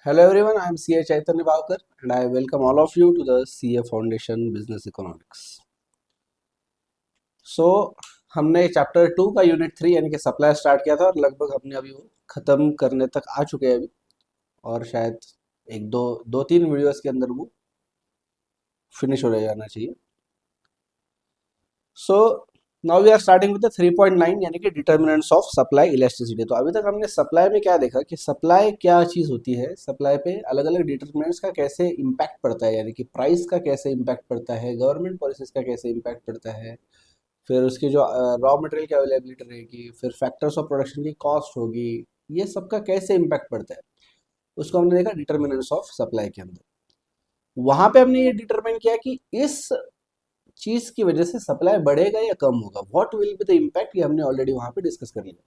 Hello everyone, I am CA Chaitanya Bhavkar and I welcome all of you to the CA Foundation Business Economics. So हमने chapter 2 का unit 3 यानी कि supply start किया था और लगभग हमने अभी वो ख़त्म करने तक आ चुके हैं अभी, और शायद एक दो तीन वीडियोस के अंदर वो फिनिश हो जाना चाहिए. So now we are starting with the 3.9 यानी कि डिटर्मिनेंट्स ऑफ सप्लाई इलास्टिसिटी. तो अभी तक हमने सप्लाई में क्या देखा कि सप्लाई क्या चीज़ होती है, सप्लाई पे अलग अलग डिटर्मिनेंट्स का कैसे इम्पैक्ट पड़ता है, यानी कि प्राइस का कैसे इम्पैक्ट पड़ता है, गवर्नमेंट पॉलिसीज का कैसे इम्पैक्ट पड़ता है, फिर उसकी जो रॉ मटेरियल की अवेलेबिलिटी रहेगी, फिर फैक्टर्स ऑफ प्रोडक्शन की कॉस्ट होगी, ये सबका कैसे इम्पैक्ट पड़ता है उसको हमने देखा डिटर्मिनेंट्स ऑफ सप्लाई के अंदर. वहां पे हमने ये डिटरमाइन किया कि इस चीज की वजह से सप्लाई बढ़ेगा या कम होगा, what will be the impact, ये हमने ऑलरेडी वहां पे डिस्कस कर लिया.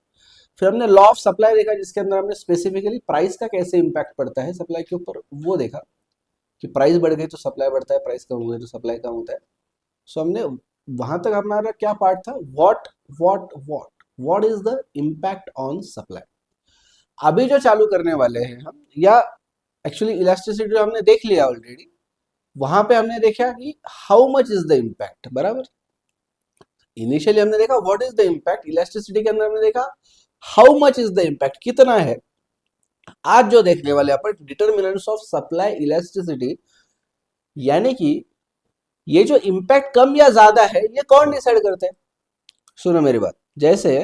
फिर हमने लॉ ऑफ सप्लाई देखा जिसके अंदर हमने स्पेसिफिकली प्राइस का कैसे इम्पैक्ट पड़ता है सप्लाई के ऊपर, वो देखा कि प्राइस बढ़ गई तो सप्लाई बढ़ता है, प्राइस कम हो गई तो सप्लाई कम होता है. सो हमने वहां तक हमारा क्या पार्ट था, what what what what is the impact on supply. अभी जो चालू करने वाले हैं हम, या एक्चुअली इलास्टिसिटी जो हमने देख लिया ऑलरेडी, वहां पे हमने देखा कि how much is the impact. बराबर, इनिशियली हमने देखा what is the impact, elasticity के अंदर हमने देखा how much is the impact, कितना है. आज जो देखने वाले अपन डिटर्मिनेंट्स ऑफ सप्लाई इलास्टिसिटी, यानी कि ये जो इम्पैक्ट कम या ज्यादा है ये कौन डिसाइड करते हैं. सुनो मेरी बात, जैसे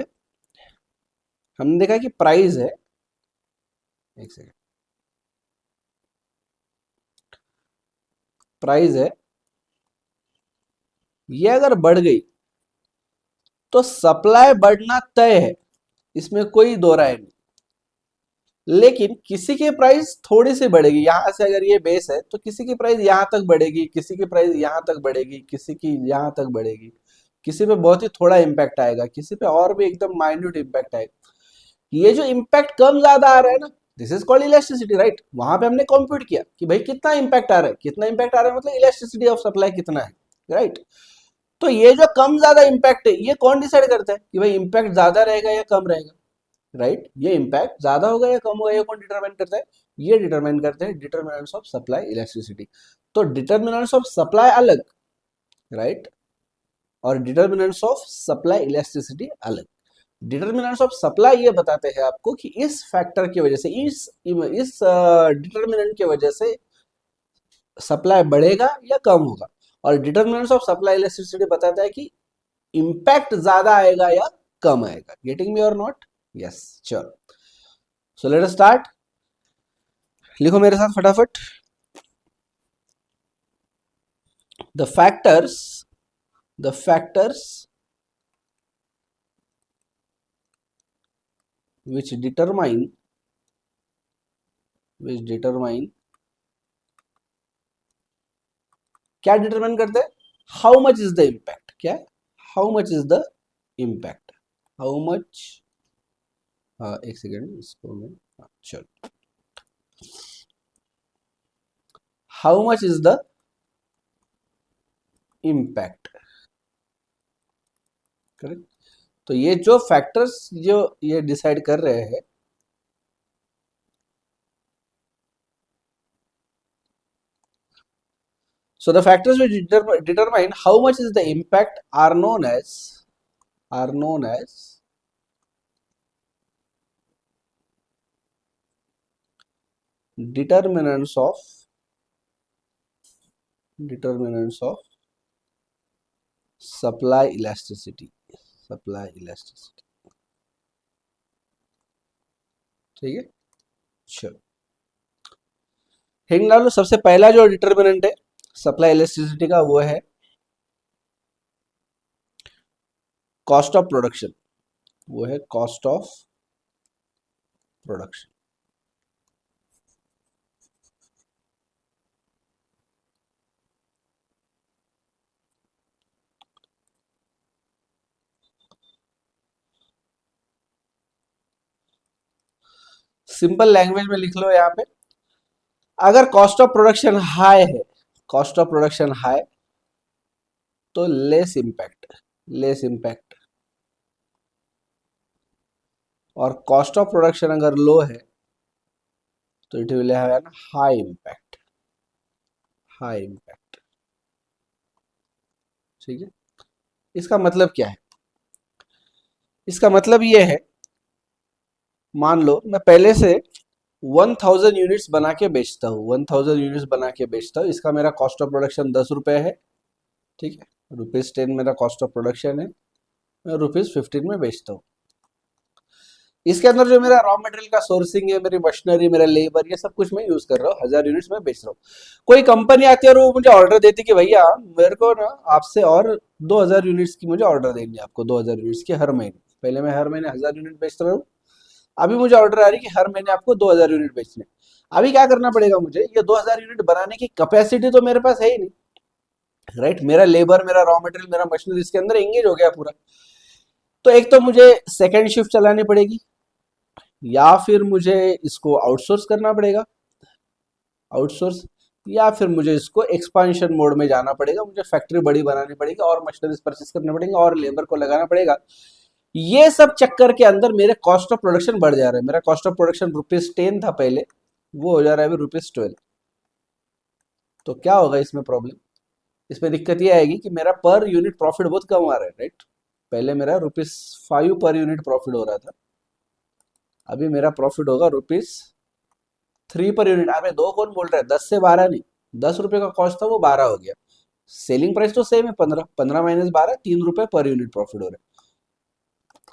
हमने देखा कि प्राइस है, एक सेकेंड, प्राइस है, ये अगर बढ़ गई तो सप्लाई बढ़ना तय है, इसमें कोई दो राय नहीं. लेकिन किसी की प्राइस थोड़ी सी बढ़ेगी, यहां से अगर ये बेस है तो किसी की प्राइस यहां तक बढ़ेगी, किसी की प्राइस यहां तक बढ़ेगी, किसी की यहां तक बढ़ेगी, किसी पे बहुत ही थोड़ा इम्पैक्ट आएगा, किसी पे और भी एकदम माइन्यूट इम्पैक्ट आएगा. ये जो इम्पैक्ट कम ज्यादा आ रहा है ना, this is called elasticity, right. वहां पे हमने कंप्यूट किया कि भाई कितना इम्पैक्ट आ रहा है, कितना इम्पैक्ट आ रहा है मतलब इलास्टिसिटी ऑफ सप्लाई कितना है, राइट. तो ये जो कम ज्यादा इम्पैक्ट है ये कौन डिसाइड करता है कि भाई इम्पैक्ट ज्यादा रहेगा या कम रहेगा, राइट. ये इम्पैक्ट ज्यादा होगा या कम होगा ये कौन डिटरमाइन करता है, ये डिटरमाइन करते हैं डिटर्मिनेंट्स ऑफ सप्लाई इलास्टिसिटी. तो डिटर्मिनेंट्स ऑफ सप्लाई अलग, राइट, और डिटर्मिनेंट्स ऑफ सप्लाई इलास्टिसिटी अलग. डिटर्मिनेंट्स ऑफ सप्लाई ये बताते हैं आपको कि इस फैक्टर की वजह से, इस डिटर्मिनेंट की वजह से सप्लाई बढ़ेगा या कम होगा. और डिटर्मिनेंट्स ऑफ सप्लाई इलास्टिसिटी बताता है कि इम्पैक्ट ज्यादा आएगा या कम आएगा. गेटिंग मी और नॉट? यस, चलो. So let us start. लिखो मेरे साथ फटाफट. द फैक्टर्स which determine क्या डिटरमाइन करते हैं, how much is the impact. क्या, how much is the impact, how much, एक सेकेंड इसको मैं, चलो, how much is the impact, correct. तो ये जो फैक्टर्स जो ये डिसाइड कर रहे हैं, so the factors which determine how much is the impact are known as determinants of supply elasticity. ठीक है, चलो. हेडिंग डालो. सबसे पहला जो डिटर्मिनेंट है सप्लाई इलास्टिसिटी का वो है कॉस्ट ऑफ प्रोडक्शन. वो है cost of production. Simple language में लिख लो यहाँ पे, अगर कॉस्ट ऑफ प्रोडक्शन हाई है, कॉस्ट ऑफ प्रोडक्शन हाई तो लेस इम्पैक्ट, और कॉस्ट ऑफ प्रोडक्शन अगर लो है तो it will have an high impact, high impact. ठीक है, इसका मतलब क्या है? इसका मतलब ये है, मान लो मैं पहले से 1000 यूनिट्स बना के बेचता हूँ, 1000 यूनिट्स बना के बेचता हूँ, इसका मेरा कॉस्ट ऑफ प्रोडक्शन 10 रुपये है। ठीक है, ₹10 मेरा कॉस्ट ऑफ प्रोडक्शन है, मैं ₹15 में बेचता हूँ। इसके अंदर जो मेरा रॉ मटेरियल का सोर्सिंग है, मेरी मशीनरी, मेरा लेबर, ये सब कुछ मैं यूज कर रहा हूँ, 1000 यूनिट्स में बेच रहा हूँ। कोई कंपनी आती है और वो मुझे ऑर्डर देती है कि भैया मेरे को ना आपसे और 2000 यूनिट्स की मुझे ऑर्डर देनी है, आपको 2000 यूनिट्स की हर महीने। पहले मैं हर महीने 1000 यूनिट बेचता रहा हूँ, अभी मुझे ऑर्डर आ रही है कि हर महीने आपको 2000 यूनिट बेचने। अभी क्या करना पड़ेगा मुझे, ये 2000 यूनिट बनाने की कैपेसिटी तो मेरे पास है ही नहीं, राइट? मेरा लेबर, मेरा रॉ मटेरियल, मेरा मशीनरी इसके अंदर एंगेज हो गया पूरा। तो एक तो मुझे सेकेंड शिफ्ट चलानी पड़ेगी, या फिर मुझे इसको आउटसोर्स करना पड़ेगा, आउटसोर्स, या फिर मुझे इसको एक्सपांशन मोड में जाना पड़ेगा, मुझे फैक्ट्री बड़ी बनानी पड़ेगी और मशीनरीज परचेस करने पड़ेंगे और लेबर को लगाना पड़ेगा। ये सब चक्कर के अंदर मेरे कॉस्ट ऑफ प्रोडक्शन बढ़ जा रहा है। मेरा कॉस्ट ऑफ प्रोडक्शन ₹10 था पहले, वो हो जा रहा है अभी ₹12। तो क्या होगा इसमें प्रॉब्लम? इसमें दिक्कत ये आएगी कि मेरा पर यूनिट प्रॉफिट बहुत कम आ रहा है, राइट? पहले मेरा ₹5 पर यूनिट प्रॉफिट हो रहा था, अभी मेरा प्रॉफिट होगा ₹3 पर यूनिट। अबे दो कौन बोल रहा है, 10 से 12 नहीं, ₹10 का कॉस्ट था वो 12 हो गया। सेलिंग प्राइस तो सेम है, 15, 15 माइनस 12, ₹3 पर यूनिट प्रॉफिट हो रहा है।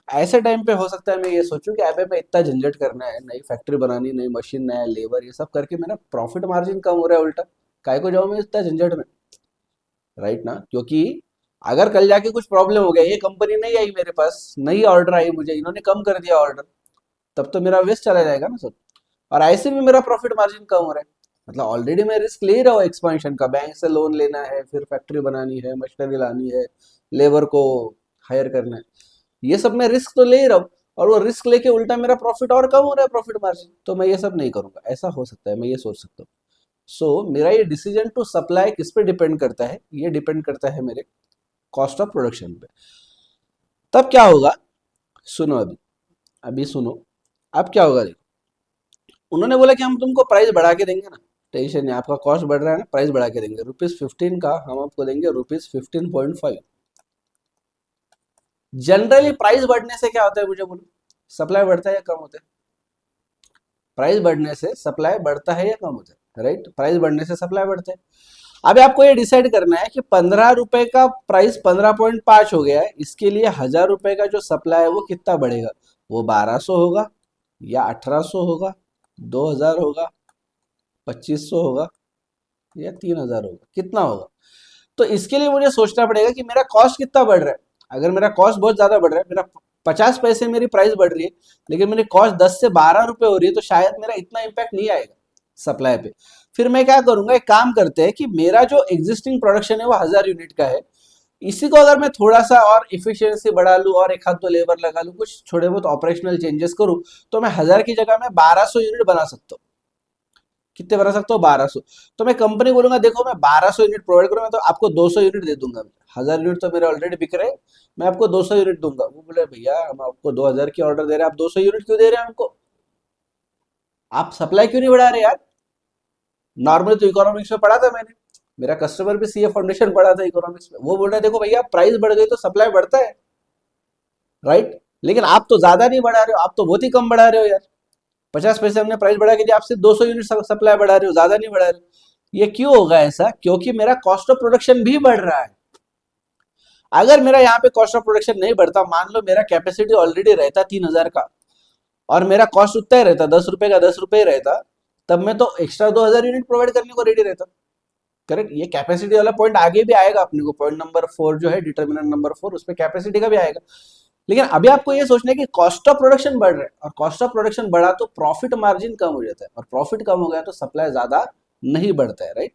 ऐसे टाइम पे हो सकता है मैं ये सोचूं कि अबे मैं इतना झंझट करना है, नई फैक्ट्री बनानी, नई मशीन, नया लेबर, ये सब करके मेरा प्रॉफिट मार्जिन कम हो रहा है, उल्टा काय को जाऊं मैं इतना झंझट में, राइट ना? क्योंकि अगर कल जाके कुछ प्रॉब्लम हो गया, ये कंपनी नहीं आई मेरे पास, नई ऑर्डर आई मुझे, इन्होंने कम कर दिया ऑर्डर, तब तो मेरा वेस्ट चला जाएगा ना सब। और ऐसे में मेरा प्रॉफिट मार्जिन कम हो रहा है, मतलब ऑलरेडी मैं रिस्क ले रहा हूँ एक्सपेंशन का, बैंक से लोन लेना है, फिर फैक्ट्री बनानी है, मशीनरी लानी है, लेबर को हायर करना है, ये सब मैं रिस्क तो ले ही रहा हूँ, और वो रिस्क लेके उल्टा मेरा प्रॉफिट और कम हो रहा है, प्रॉफिट मार्जिन। तो मैं ये सब नहीं करूंगा, ऐसा हो सकता है, मैं ये सोच सकता हूँ। सो मेरा ये डिसीजन टू सप्लाई किस पे डिपेंड करता है? ये डिपेंड करता है मेरे कॉस्ट ऑफ प्रोडक्शन पे। तब क्या होगा, सुनो अभी, अभी सुनो, अब क्या होगा देखो। उन्होंने बोला कि हम तुमको प्राइस बढ़ा के देंगे ना, टेंशन नहीं, आपका कॉस्ट बढ़ रहा है ना, प्राइस बढ़ा के देंगे, ₹15 का हम आपको देंगे ₹15.5। जनरली प्राइस बढ़ने से क्या होता है मुझे बोलो, सप्लाई बढ़ता है या कम होता है? प्राइस बढ़ने से सप्लाई बढ़ता है या कम होता है, राइट? प्राइस बढ़ने से सप्लाई बढ़ता है। अभी आपको ये डिसाइड करना है कि ₹15 का प्राइस 15.5 हो गया है, इसके लिए ₹1000 का जो सप्लाई है वो कितना बढ़ेगा? वो 1200 होगा, या 1800 होगा, 2000 होगा, 2500 होगा, या 3000 होगा, कितना होगा? तो इसके लिए मुझे सोचना पड़ेगा कि मेरा कॉस्ट कितना बढ़ रहा है। अगर मेरा कॉस्ट बहुत ज्यादा बढ़ रहा है, मेरा 50 पैसे मेरी प्राइस बढ़ रही है, लेकिन मेरी कॉस्ट 10 से ₹12 हो रही है, तो शायद मेरा इतना इम्पैक्ट नहीं आएगा सप्लाई पे। फिर मैं क्या करूंगा, एक काम करते हैं कि मेरा जो एग्जिस्टिंग प्रोडक्शन है वो 1000 यूनिट का है, इसी को अगर मैं थोड़ा सा और इफिशियंसी बढ़ा लूँ और एक हाथ दो लेबर लगा लूँ, कुछ थोड़े बहुत ऑपरेशनल चेंजेस करूँ, तो मैं 1000 की जगह में 1200 यूनिट बना सकता हूँ। कितने बना सकता हूँ? 1200। तो मैं कंपनी बोलूंगा देखो मैं 1200 यूनिट प्रोवाइड करूंगा, तो आपको 200 यूनिट दे दूंगा। 1000 यूनिट तो मेरे ऑलरेडी बिक रहे हैं, मैं आपको 200 यूनिट दूंगा। वो बोले भैया हम आपको 2000 की ऑर्डर दे रहे हैं, आप 200 यूनिट क्यों दे रहे हैं हमको? आप सप्लाई क्यों नहीं बढ़ा रहे यार? नॉर्मल तो इकोनॉमिक्स में पढ़ा था मैंने, मेरा कस्टमर भी सीए फाउंडेशन पढ़ा था इकोनॉमिक्स में, वो बोल रहा है देखो भैया प्राइस बढ़ गई तो सप्लाई बढ़ता है, राइट? लेकिन आप तो ज्यादा नहीं बढ़ा रहे हो, आप तो बहुत ही कम बढ़ा रहे हो यार। 50 पैसे हमने प्राइस बढ़ा के दिया, आप सिर्फ 200 यूनिट सप्लाई बढ़ा रहे हो, ज्यादा नहीं बढ़ा रहे हो। ये क्यों होगा ऐसा? क्योंकि मेरा कॉस्ट ऑफ प्रोडक्शन भी बढ़ रहा है। अगर मेरा यहाँ पे कॉस्ट ऑफ प्रोडक्शन नहीं बढ़ता, मान लो मेरा कैपेसिटी ऑलरेडी रहता 3000 का, और मेरा कॉस्ट उतना ही रहता, ₹10 का ₹10 ही रहता, तब मैं तो एक्स्ट्रा 2000 यूनिट प्रोवाइड करने को रेडी रहता। करेक्ट? ये कैपेसिटी वाला पॉइंट आगे भी आएगा अपने को, पॉइंट नंबर 4 जो है, डिटर्मिनेंट नंबर 4, उस पर कैपेसिटी का भी आएगा। लेकिन अभी आपको ये सोचना है कि कॉस्ट ऑफ प्रोडक्शन बढ़ रहा है, और कॉस्ट ऑफ प्रोडक्शन बढ़ा तो प्रॉफिट मार्जिन कम हो जाता है, और प्रॉफिट कम हो गया तो सप्लाई ज्यादा नहीं बढ़ता है, राइट?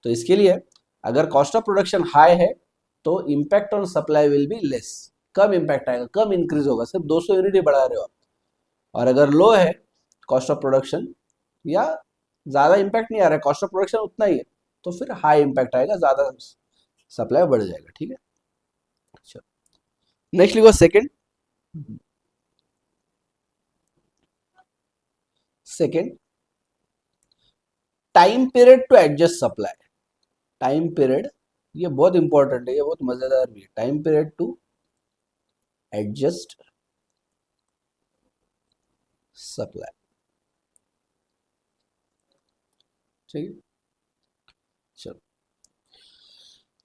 तो इसके लिए अगर कॉस्ट ऑफ प्रोडक्शन हाई है तो impact on supply will be less, come impact आएगा, कम इंक्रीज होगा, सिर्फ 200 यूनिट ही बढ़ा रहे हो आप। और अगर लो है कॉस्ट ऑफ प्रोडक्शन, या ज्यादा इम्पैक्ट नहीं आ रहा है, कॉस्ट ऑफ प्रोडक्शन उतना ही है, तो फिर हाई इम्पैक्ट आएगा, ज्यादा सप्लाई बढ़ जाएगा। ठीक है, चलो नेक्स्ट लिखो second. Second, time period to adjust supply. Time period, ये बहुत इंपॉर्टेंट है, ये बहुत मजेदार भी है। Time period to adjust supply, ठीक है। चलो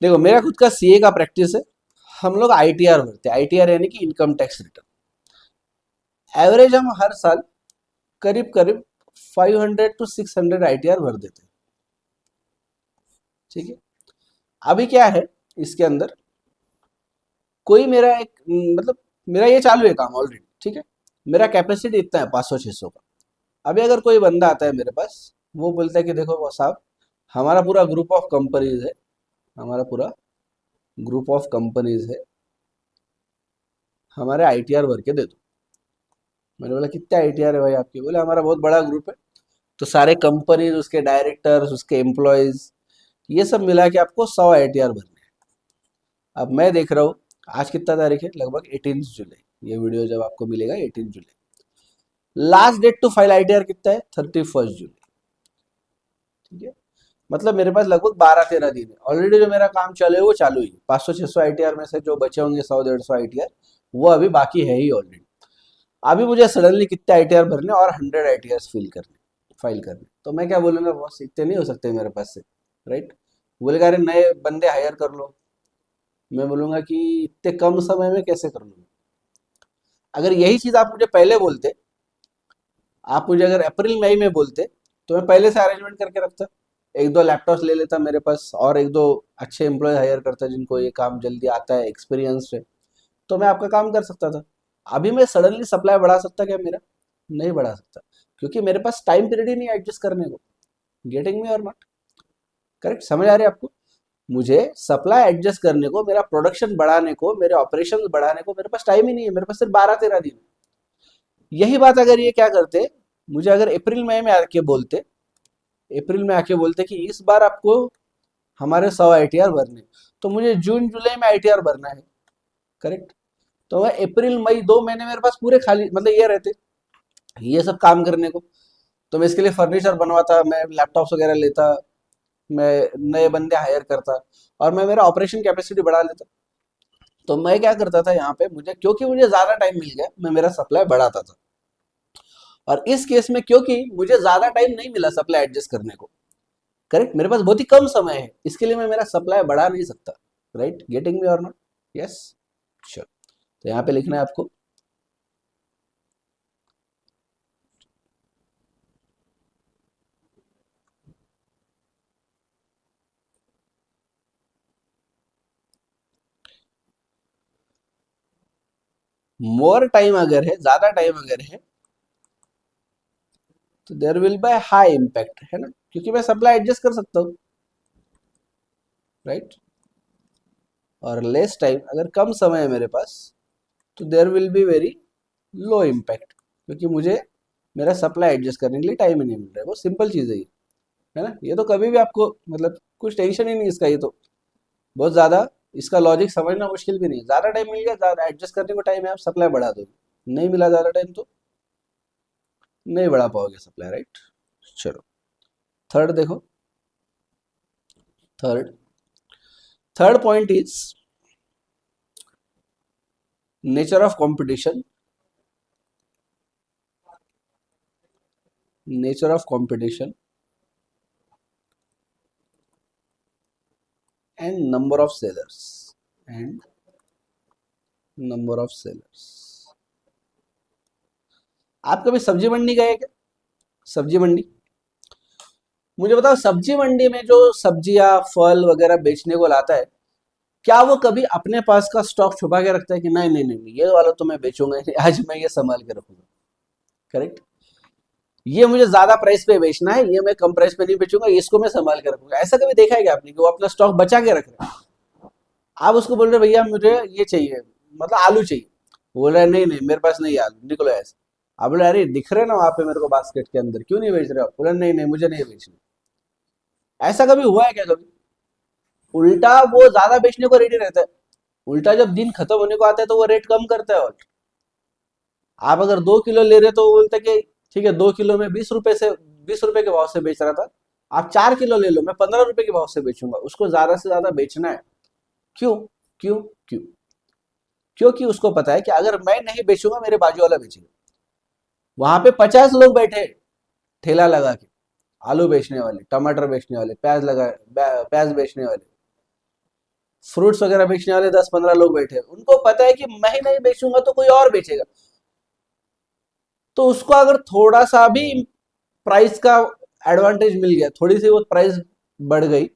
देखो, मेरा खुद का सीए का प्रैक्टिस है। हम लोग आईटीआर भरते हैं। आईटीआर यानी कि इनकम टैक्स रिटर्न। एवरेज हम हर साल करीब करीब 500 to 600 आईटीआर भर देते हैं, ठीक है। अभी क्या है इसके अंदर, कोई मेरा एक मतलब मेरा ये चालू है काम ऑलरेडी, ठीक है। मेरा कैपेसिटी इतना है 500-600 का। अभी अगर कोई बंदा आता है मेरे पास, वो बोलता है कि देखो वो साहब, हमारा पूरा ग्रुप ऑफ कंपनीज है, हमारा पूरा ग्रुप ऑफ कंपनीज है, हमारे आईटीआर भर के दे दो। मैंने बोला कितने आईटीआर है भाई आपके? बोले हमारा बहुत बड़ा ग्रुप है, तो सारे कंपनीज, उसके डायरेक्टर्स, उसके एम्प्लॉयज, ये सब मिला के आपको 100 आईटीआर भरने हैं। अब मैं देख रहा हूँ, आज कितना तारीख है? लगभग 18 जुलाई। ये वीडियो जब आपको मिलेगा 18 जुलाई। Last date to file ITR कितना है? 31 जुलाई, ठीक है। मतलब मेरे पास लगभग 12-13 दिन है। ऑलरेडी जो मेरा काम चले वो चालू ही, 500-600 आईटीआर में से जो बचे होंगे 100-150 आईटीआर, वो अभी बाकी है ही ऑलरेडी। अभी मुझे सडनली कितने आईटीआर भरने और 100 आईटीआर फाइल करने, तो मैं क्या बोलूंगा, बॉस इतने नहीं हो सकते मेरे पास से, राइट। बोलेगा अरे नए बंदे हायर कर लो। मैं बोलूंगा कि इतने कम समय में कैसे कर लूंगा? अगर यही चीज आप मुझे पहले बोलते, आप मुझे अगर अप्रैल मई में बोलते, तो मैं पहले से अरेंजमेंट करके रखता। एक दो लैपटॉप्स ले लेता मेरे पास, और एक दो अच्छे एम्प्लॉय हायर करता जिनको ये काम जल्दी आता है, एक्सपीरियंस है, तो मैं आपका काम कर सकता था। अभी मैं सडनली सप्लाई बढ़ा सकता क्या मेरा? नहीं बढ़ा सकता, क्योंकि मेरे पास टाइम पीरियड ही नहीं एडजस्ट करने को। गेटिंग मी और नॉट? करेक्ट, समझ आ रही है आपको? मुझे सप्लाई एडजस्ट करने को, मेरा प्रोडक्शन बढ़ाने को, मेरे ऑपरेशन बढ़ाने को मेरे पास टाइम ही नहीं है। मेरे पास सिर्फ 12-13 दिन। यही बात अगर ये क्या करते, मुझे अगर अप्रैल मई में आके बोलते, अप्रैल में आके बोलते कि इस बार आपको हमारे 100 आईटीआर भरने, तो मुझे जून जुलाई में आईटीआर भरना है, करेक्ट। तो वह अप्रैल मई 2 महीने मेरे पास पूरे खाली, मतलब ये रहते ये सब काम करने को। तो मैं इसके लिए फर्नीचर बनवाता, मैं लैपटॉप्स वगैरह लेता, मैं नए बंदे हायर करता, और मैं मेरा ऑपरेशन कैपेसिटी बढ़ा लेता। तो मैं क्या करता था यहाँ पे, मुझे क्योंकि मुझे ज्यादा टाइम मिल गया, मैं मेरा सप्लाई बढ़ाता था। और इस केस में क्योंकि मुझे ज्यादा टाइम नहीं मिला सप्लाई एडजस्ट करने को, करेक्ट, मेरे पास बहुत ही कम समय है, इसके लिए मैं मेरा सप्लाई बढ़ा नहीं सकता। राइट, गेटिंग मी और नॉट? Yes, sure. तो यहाँ पे लिखना है आपको, मोर टाइम अगर है, ज्यादा टाइम अगर है, तो there will by high impact, है ना, क्योंकि मैं सप्लाई एडजस्ट कर सकता हूँ, राइट। और लेस टाइम, अगर कम समय है मेरे पास, तो there will be very low impact, क्योंकि मुझे मेरा सप्लाई एडजस्ट करने के लिए टाइम ही नहीं मिल रहा है। वो सिंपल चीज़ है ये, है ना। ये तो कभी भी आपको मतलब कुछ टेंशन ही नहीं इसका, ये तो बहुत ज़्यादा इसका लॉजिक समझना मुश्किल भी नहीं है। ज़्यादा टाइम मिल गया, ज़्यादा एडजस्ट करने को टाइम है, आप सप्लाई बढ़ा दो। नहीं मिला ज़्यादा टाइम, तो नहीं बढ़ा पाओगे सप्लाई, राइट। चलो थर्ड देखो, third third point is nature of competition, nature of competition and number of sellers, and number of sellers. आप कभी सब्जी मंडी गए क्या? सब्जी मंडी, मुझे बताओ, सब्जी मंडी में जो सब्जियां फल वगैरह बेचने को लाता है, क्या वो कभी अपने पास का स्टॉक छुपा के रखता है कि नहीं नहीं नहीं, ये वाला तो मैं बेचूंगा ही नहीं, आज मैं ये संभाल के रखूंगा, करेक्ट। ये मुझे ज्यादा प्राइस पे बेचना है, ये मैं कम प्राइस पे नहीं बेचूंगा, इसको मैं संभाल के रखूंगा। ऐसा कभी देखा है क्या आपने कि वो अपना स्टॉक बचा के रख रहे हैं? आप उसको बोल रहे भैया मुझे ये चाहिए, मतलब आलू चाहिए, बोल रहा है नहीं नहीं मेरे पास नहीं है आलू, निकलो ऐसे। आप बोले अरे दिख रहे ना वहां पे मेरे को बास्केट के अंदर, क्यों नहीं बेच रहे हो? बोले नहीं नहीं मुझे नहीं बेचना। ऐसा कभी हुआ है क्या कभी? उल्टा वो ज्यादा बेचने को रेडी रहता है, उल्टा जब दिन खत्म होने को आता है तो वो रेट कम करता है। और आप अगर 2 किलो ले रहे तो वो बोलता है कि ठीक है 2 किलो में 20 रुपए से, 20 रुपए के भाव से बेच रहा था, आप 4 किलो ले लो, मैं 15 रुपए के भाव से बेचूंगा, उसको ज्यादा से ज्यादा बेचना है। क्यों? क्यों? क्यों? क्योंकि उसको पता है कि अगर मैं नहीं बेचूंगा मेरे बाजू वाला बेचेगा। वहां पे 50 लोग बैठे ठेला लगा के, आलू बेचने वाले, टमाटर बेचने वाले, प्याज बेचने वाले, फ्रूट्स वगैरह बेचने वाले 10-15 लोग बैठे हैं। उनको पता है कि मैं ही नहीं बेचूंगा तो कोई और बेचेगा। तो उसको अगर थोड़ा सा भी प्राइस का एडवांटेज मिल गया, थोड़ी सी वो प्राइस बढ़ गई,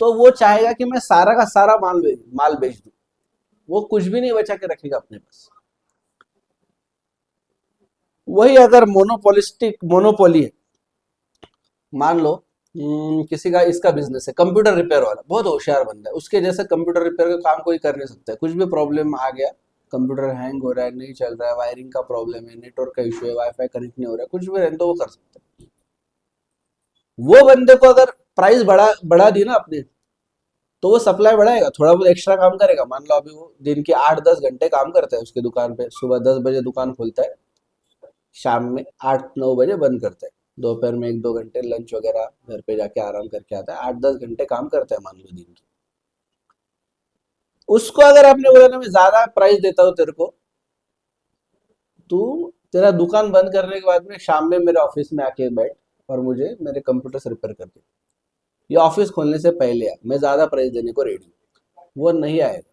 तो वो चाहेगा कि मैं सारा का सारा माल बेच दूं। वो कुछ भी नहीं बचा के रखेगा अपने पास। वही अगर मोनोपोली है, मान लो किसी का इसका बिजनेस है, कंप्यूटर रिपेयर वाला, बहुत होशियार बंदा है, उसके जैसे कंप्यूटर रिपेयर का काम कोई कर नहीं सकता है। कुछ भी प्रॉब्लम आ गया, कंप्यूटर हैंग हो रहा है, नहीं चल रहा है, वायरिंग का प्रॉब्लम है, नेटवर्क का इशू है, वाईफाई कनेक्ट नहीं हो रहा है, कुछ भी रहे तो वो कर सकता है। वो बंदे को अगर प्राइस बढ़ा बढ़ा दी ना अपने, तो वो सप्लाई बढ़ाएगा, थोड़ा बहुत एक्स्ट्रा काम करेगा। मान लो अभी वो दिन के 8-10 घंटे काम करता है उसकी दुकान पे, सुबह 10 बजे दुकान खोलता है, शाम में 8-9 बजे बंद करता है, दोपहर में 1-2 घंटे लंच वगैरह घर पे जाके आराम करके आता है, 8-10 घंटे काम करता है मान लो दिन की। उसको अगर आपने बोला ना मैं ज्यादा प्राइस देता हूँ तेरे को, तू तेरा दुकान बंद करने के बाद में शाम में मेरे ऑफिस में आके बैठ और मुझे मेरे कंप्यूटर से रिपेयर कर दे, ये ऑफिस खोलने से पहले आ, मैं ज्यादा प्राइस देने को रेडी हूँ। वो नहीं आएगा,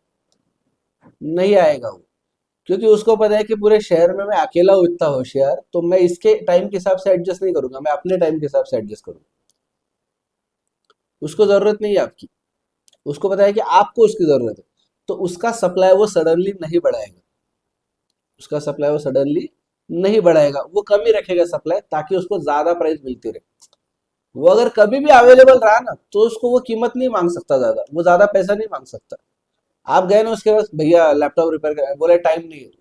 नहीं आएगा वो। क्योंकि उसको पता है कि पूरे शहर में मैं अकेला हूँ इतना होशियार, तो मैं इसके टाइम के हिसाब से एडजस्ट नहीं करूंगा, मैं अपने टाइम के हिसाब से एडजस्ट करूंगा। उसको जरूरत नहीं है आपकी, उसको पता है कि आपको उसकी जरूरत है, तो उसका सप्लाई वो सडनली नहीं बढ़ाएगा, उसका सप्लाई वो सडनली नहीं बढ़ाएगा, वो कम ही रखेगा सप्लाई, ताकि उसको ज्यादा प्राइस मिलती रहे। वो अगर कभी भी अवेलेबल रहा ना, तो उसको वो कीमत नहीं मांग सकता, ज्यादा वो ज्यादा पैसा नहीं मांग सकता। आप गए ना उसके पास, भैया लैपटॉप रिपेयर कर, बोले टाइम नहीं है।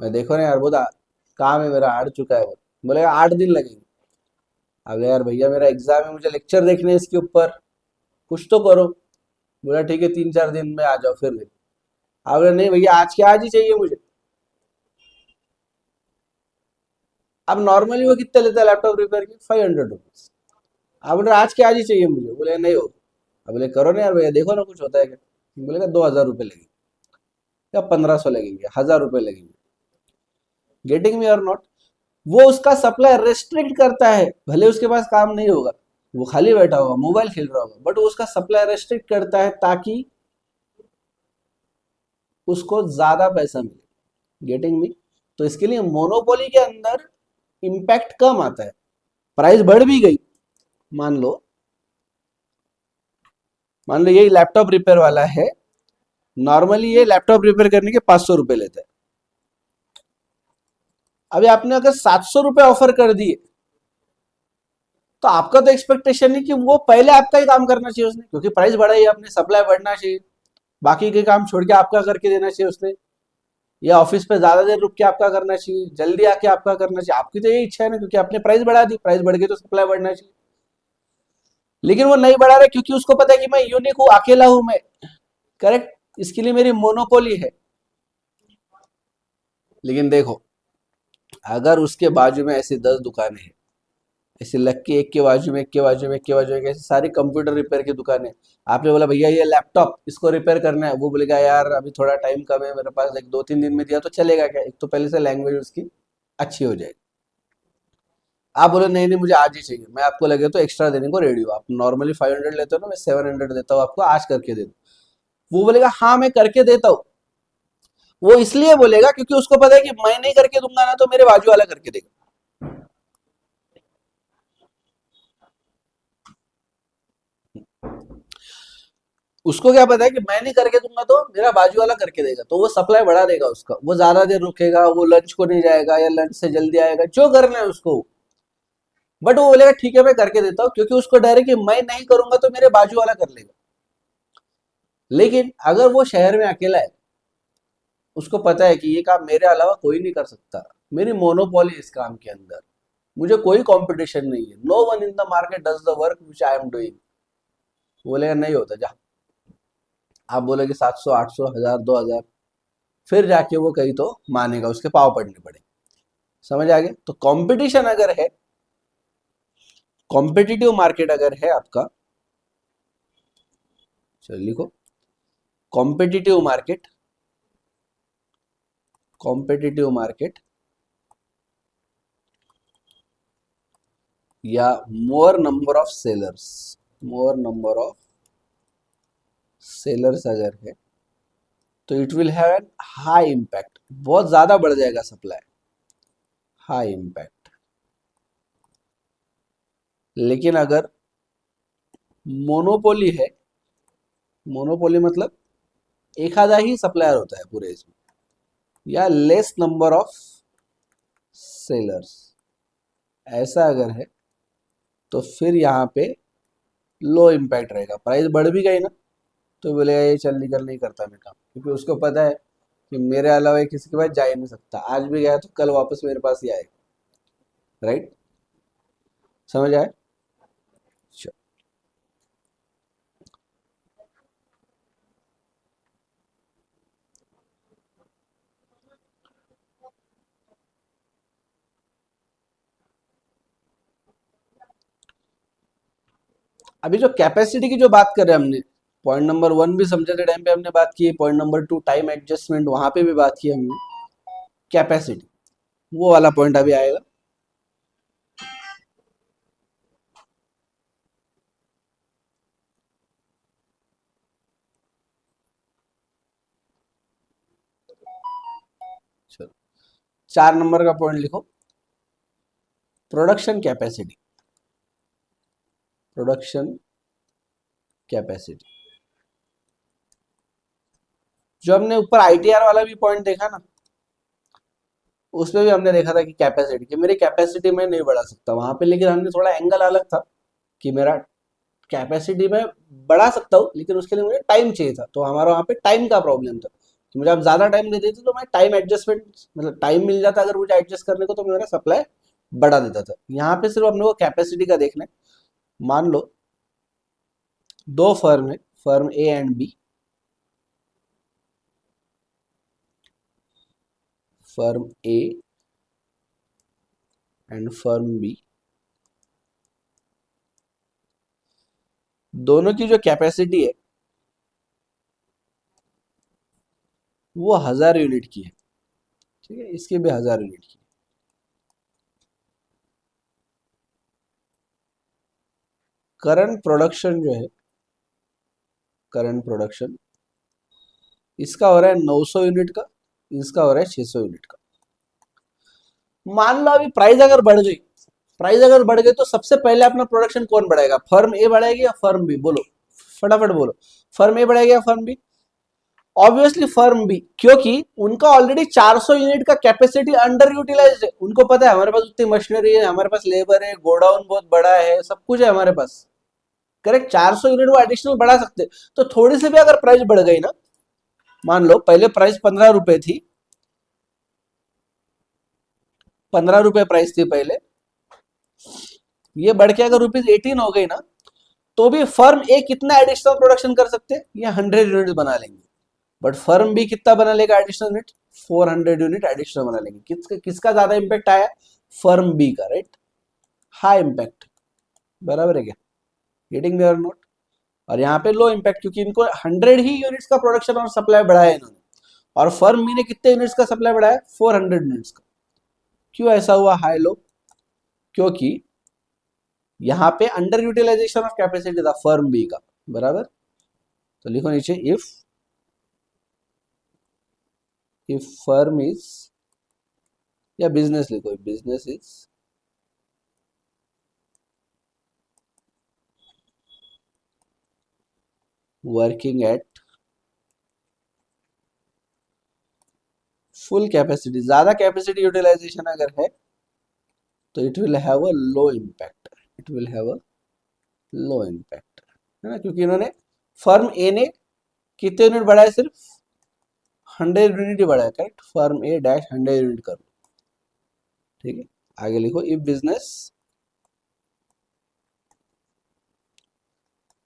मैं देखो ना यार, वो काम है मेरा, हार चुका है वो, बोलेगा 8 दिन लगेंगे। अबे यार भैया मेरा एग्जाम है, मुझे लेक्चर देखने हैं इसके ऊपर, कुछ तो करो। बोला ठीक है 3-4 दिन में आ जाओ फिर ले। अब बोला नहीं भैया आज के आज ही चाहिए मुझे। अब नॉर्मली वो कितने लेता है लैपटॉप रिपेयर की? 500 रुपीज। अब बोले आज के आज ही चाहिए मुझे, बोले नहीं हो। अब बोले करो ना यार भैया, देखो ना कुछ होता है क्या? बोलेगा 2,000 रुपये लगेंगे, या 1,500 लगेंगे, 1,000 रुपये लगेंगे। गेटिंग मी और नॉट? वो उसका सप्लाई रेस्ट्रिक्ट करता है, भले उसके पास काम नहीं होगा, वो खाली बैठा होगा, मोबाइल खेल रहा होगा, बट वो उसका सप्लाई रेस्ट्रिक्ट करता है ताकि उसको ज्यादा पैसा मिले। Getting me? तो इसके लिए मोनोपोली के अंदर इम्पैक्ट कम आता है। प्राइस बढ़ भी गई, मान लो, मान लो यही लैपटॉप रिपेयर वाला है, नॉर्मली ये लैपटॉप रिपेयर करने के 500 रुपए लेता है। अभी आपने अगर 700 रुपए ऑफर कर दिए, तो आपका तो एक्सपेक्टेशन नहीं कि वो पहले आपका ही काम करना चाहिए उसने, क्योंकि प्राइस बढ़ा है, अपने सप्लाई बढ़ना चाहिए, बाकी के काम छोड़ के आपका करके देना चाहिए उसने, या ऑफिस पे ज्यादा देर रुक के आपका करना चाहिए, जल्दी आके आपका करना चाहिए। आपकी तो यही इच्छा है ना, क्योंकि आपने प्राइस बढ़ा दी, प्राइस बढ़ गई तो सप्लाई बढ़ना चाहिए। लेकिन वो नहीं बढ़ा रहा क्योंकि उसको पता है कि मैं यूनिक हूं, अकेला हूं मैं। करेक्ट? इसके लिए मेरी मोनोपोली है। लेकिन देखो, अगर उसके बाजू में ऐसी 10 दुकानें हैं, ऐसे लग के एक के बाजू में, एक के बाजू में, एक के बाजू में, ऐसे सारी कंप्यूटर रिपेयर की दुकानें, आपने बोला भैया ये लैपटॉप इसको रिपेयर करना है, वो बोलेगा यार अभी थोड़ा टाइम कम है मेरे पास, एक 2-3 दिन में दिया तो चलेगा क्या? एक तो पहले से लैंग्वेज उसकी अच्छी हो जाएगी। आप बोलो नहीं नहीं मुझे आज ही चाहिए, मैं आपको लगे तो एक्स्ट्रा देने को रेडी हूँ, आप नॉर्मली 500 लेते हो ना, मैं 700 देता हूँ आपको, आज करके दे दो। वो बोलेगा हाँ मैं करके देता हूँ। वो इसलिए बोलेगा क्योंकि उसको पता है कि मैं नहीं करके दूंगा ना, तो मेरे बाजू वाला करके देगा। उसको क्या पता है कि मैं नहीं करके दूंगा तो मेरा बाजू वाला करके देगा, तो वो सप्लाई बढ़ा देगा उसका, वो ज्यादा देर रुकेगा, वो लंच को नहीं जाएगा या लंच से जल्दी आएगा, जो करना है उसको। बट वो बोलेगा ठीक है मैं करके देता हूँ, क्योंकि उसको डर है कि मैं नहीं करूंगा तो मेरे बाजू वाला कर लेगा। लेकिन अगर वो शहर में अकेला है, उसको पता है कि ये काम मेरे अलावा कोई नहीं कर सकता, मेरी मोनोपोली इस काम के अंदर, मुझे कोई कंपटीशन नहीं है, no one in the market does the work which I am doing. बोलेगा नहीं होता जा। आप बोलेगे 700, 800, 1,000, 2,000, फिर जाके वो कहीं तो मानेगा, उसके पाँव पड़ने पड़े। समझ आ गया? तो कंपटीशन अगर है कॉम्पिटिटिव मार्केट अगर है आपका, चलो लिखो कॉम्पिटिटिव मार्केट, कॉम्पिटिटिव मार्केट या मोर number of sellers, more number of sellers अगर है तो it will have an high impact, बहुत ज्यादा बढ़ जाएगा सप्लाई, हाई इम्पैक्ट। लेकिन अगर मोनोपोली है, मोनोपोली मतलब एक आधा ही सप्लायर होता है पूरे इसमें, या लेस नंबर ऑफ सेलर्स, ऐसा अगर है तो फिर यहाँ पे लो इम्पैक्ट रहेगा। प्राइस बढ़ भी गई ना तो बोलेगा ये चल निकल नहीं करता मैं काम, क्योंकि उसको पता है कि मेरे अलावा ये किसी के पास जा ही नहीं सकता, आज भी गया तो कल वापस मेरे पास ही आएगा, राइट? समझ आए? चलो, अभी जो कैपेसिटी की जो बात कर रहे हैं हमने, पॉइंट नंबर 1 भी समझते टाइम पे हमने बात की, पॉइंट नंबर 2 टाइम एडजस्टमेंट वहां पे भी बात की हमने, कैपेसिटी वो वाला पॉइंट अभी आएगा। चलो 4 नंबर का पॉइंट लिखो, प्रोडक्शन कैपेसिटी, प्रोडक्शन कैपेसिटी। जो हमने ऊपर आईटीआर वाला भी पॉइंट देखा ना, उसमें भी हमने देखा था कि कैपेसिटी, कि मेरी कैपेसिटी में नहीं बढ़ा सकता वहां पे, लेकिन हमने थोड़ा एंगल अलग था कि मेरा कैपेसिटी में बढ़ा सकता हूँ, लेकिन उसके लिए मुझे टाइम चाहिए था, तो हमारा वहाँ पे टाइम का प्रॉब्लम था कि मुझे आप ज्यादा टाइम दे देते तो मैं टाइम एडजस्टमेंट, मतलब टाइम मिल जाता अगर मुझे एडजस्ट करने को तो मैं मेरा सप्लाई बढ़ा देता था। यहाँ पे सिर्फ अपने को कैपेसिटी का देखना है। मान लो दो फर्म है, firm A and B, firm A and firm B, दोनों की जो कैपेसिटी है वो 1000 यूनिट की है, ठीक है, इसकी भी 1000 यूनिट की। करंट प्रोडक्शन जो है, करंट प्रोडक्शन इसका हो रहा है 900 यूनिट का, इसका हो रहा है 600 यूनिट का। मान लो अभी प्राइस अगर बढ़ गई, प्राइस अगर बढ़ गई तो सबसे पहले अपना प्रोडक्शन कौन बढ़ाएगा, फर्म ए बढ़ाएगी या फर्म बी? बोलो फटाफट बोलो, फर्म ए बढ़ाएगी या firm B? Obviously firm B, क्योंकि उनका ऑलरेडी 400 यूनिट का कैपेसिटी अंडर यूटिलाइज्ड है। उनको पता है हमारे पास उतनी मशीनरी है, हमारे पास लेबर है, गोडाउन बहुत बड़ा है, सब कुछ है हमारे पास, करेक्ट। 400 यूनिट वो एडिशनल बढ़ा सकते हैं। तो थोड़ी सी भी अगर प्राइस बढ़ गई ना, मान लो पहले प्राइस 15 रुपए थी, 15 रुपए प्राइस थी पहले, ये बढ़ के अगर ₹18 हो गई ना, तो भी फर्म ए कितना एडिशनल प्रोडक्शन कर सकते हैं, ये 100 यूनिट बना लेंगे। बट फर्म बी कितना बना लेगा एडिशनल यूनिट? 400 यूनिट एडिशनल बना लेंगे। किसका ज्यादा इंपैक्ट आया? फर्म बी का, राइट? हाई इंपैक्ट, बराबर है क्या? Getting there note? और यहाँ पे लो इंपैक्ट, क्योंकि इनको 100 ही यूनिट्स का प्रोडक्शन और सप्लाई बढ़ाया इन्होंने, और फर्म बी ने कितने यूनिट्स का सप्लाई बढ़ाया? 400 यूनिट्स का। क्यों ऐसा हुआ हाई लो? क्योंकि यहाँ पे अंडर यूटिलाइजेशन ऑफ कैपेसिटी था फर्म बी का, बराबर। तो लिखो नीचे, इफ फर्म इज, या बिजनेस लिखो, business is working at full capacity, ज्यादा कैपेसिटी यूटिलाइजेशन अगर है तो it will have a low impact, it will have a low impact, है ना? क्योंकि इन्होंने, फर्म ए ने कितने यूनिट बढ़ाए? सिर्फ 100 यूनिट ही बढ़ाया, correct. Firm A dash 100 unit कर लो, ठीक है। आगे लिखो, if business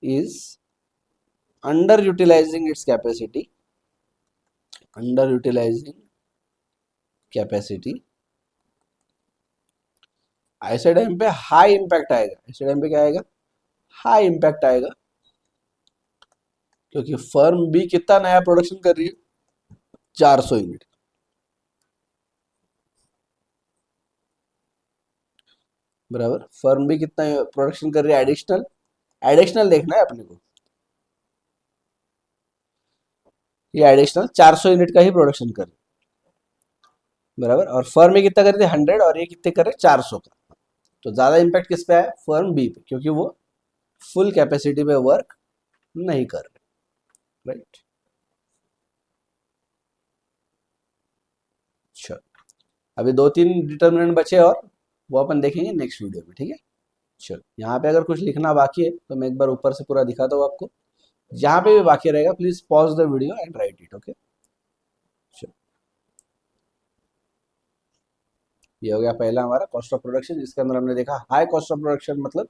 is under utilizing its capacity, under utilizing capacity, ऐसे टाइम पे हाई इम्पैक्ट आएगा, ऐसे टाइम पे क्या आएगा, हाई इम्पैक्ट आएगा, क्योंकि फर्म बी कितना नया प्रोडक्शन कर रही है, 400 यूनिट, बराबर। फर्म बी कितना प्रोडक्शन कर रही है एडिशनल, एडिशनल देखना है अपने को, ये एडिशनल 400 यूनिट का ही प्रोडक्शन कर रही है, बराबर। और फर्म बी कितना कर रही है 100, और ये कितने कर रहे हैं 400 का। तो ज्यादा इम्पैक्ट किस पे है, फर्म बी पे, क्योंकि वो फुल कैपेसिटी पे वर्क नहीं कर रहे, राइट। चलो, अभी 2-3 डिटर्मिनेंट बचे, और वो अपन देखेंगे नेक्स्ट वीडियो में, ठीक है। चलो, यहाँ पे अगर कुछ लिखना बाकी है तो मैं एक बार ऊपर से पूरा दिखाता हूँ आपको, जहाँ पे भी बाकी रहेगा please pause the video and right it, okay. चलो, ये हो गया पहला हमारा कॉस्ट ऑफ प्रोडक्शन, जिसके अंदर हमने देखा हाई कॉस्ट ऑफ प्रोडक्शन मतलब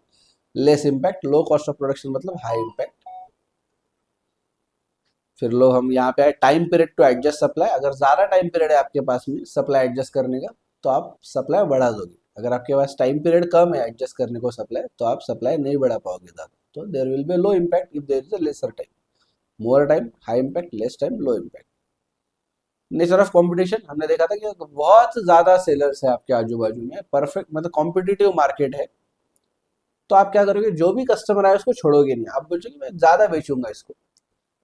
less impact, low cost of production मतलब हाई इम्पैक्ट। फिर लो हम यहाँ पे आए time period to adjust supply, अगर ज़्यादा टाइम पीरियड है आपके पास में सप्लाई एडजस्ट करने का तो आप सप्लाई बढ़ा दोगे, अगर आपके पास टाइम पीरियड कम है एडजस्ट करने को सप्लाई, तो आप सप्लाई नहीं बढ़ा पाओगे ज़्यादा, तो there will be low impact if there is a lesser time, more time high impact, less time low impact. Nature of competition हमने देखा था कि बहुत ज़्यादा सेलर्स है आपके आजू बाजू में, परफेक्ट मतलब कॉम्पिटिटिव मार्केट है, तो आप क्या करोगे, जो भी कस्टमर आए उसको छोड़ोगे नहीं, आप बोलोगे मैं ज़्यादा बेचूंगा इसको,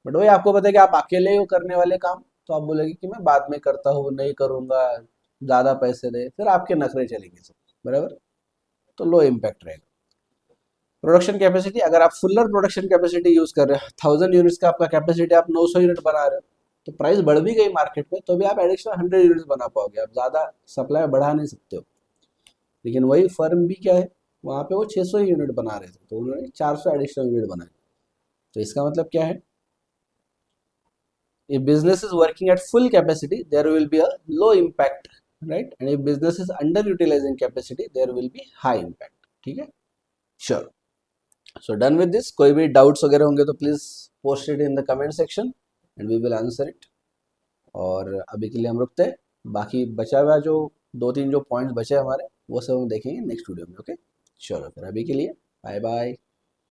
बट वही आपको पता है कि आप अकेले हो करने वाले काम, तो आप बोलेंगे कि मैं बाद में करता हूँ, नहीं करूंगा, ज्यादा पैसे दे, फिर आपके नखरे चलेंगे सब, बराबर। तो लो इम्पैक्ट रहेगा। प्रोडक्शन कैपेसिटी, अगर आप फुलर प्रोडक्शन कैपेसिटी यूज कर रहे हो, 1000 यूनिट्स का आपका कैपेसिटी, आप 900 यूनिट बना रहे हो, तो प्राइस बढ़ भी गई मार्केट में, तो भी आप एडिशनल 100 यूनिट्स बना पाओगे, आप ज्यादा सप्लाई बढ़ा नहीं सकते हो। लेकिन वही फर्म भी क्या है, वहां पे वो 600 यूनिट बना रहे थे, तो उन्होंने 400 एडिशनल यूनिट बनाए, तो इसका मतलब क्या है, if business is working at full capacity there will be a low impact, right, and if business is underutilizing capacity there will be high impact, ठीक है। चलो, so done with this, कोई भी डाउट्स वगैरह होंगे तो please post it in the comment section and we will answer it. और अभी के लिए हम रुकते हैं, बाकी बचा हुआ जो 2-3 जो पॉइंट्स बचे हमारे वो सब हम देखेंगे नेक्स्ट वीडियो में, ओके। चलो फिर अभी के लिए बाय बाय।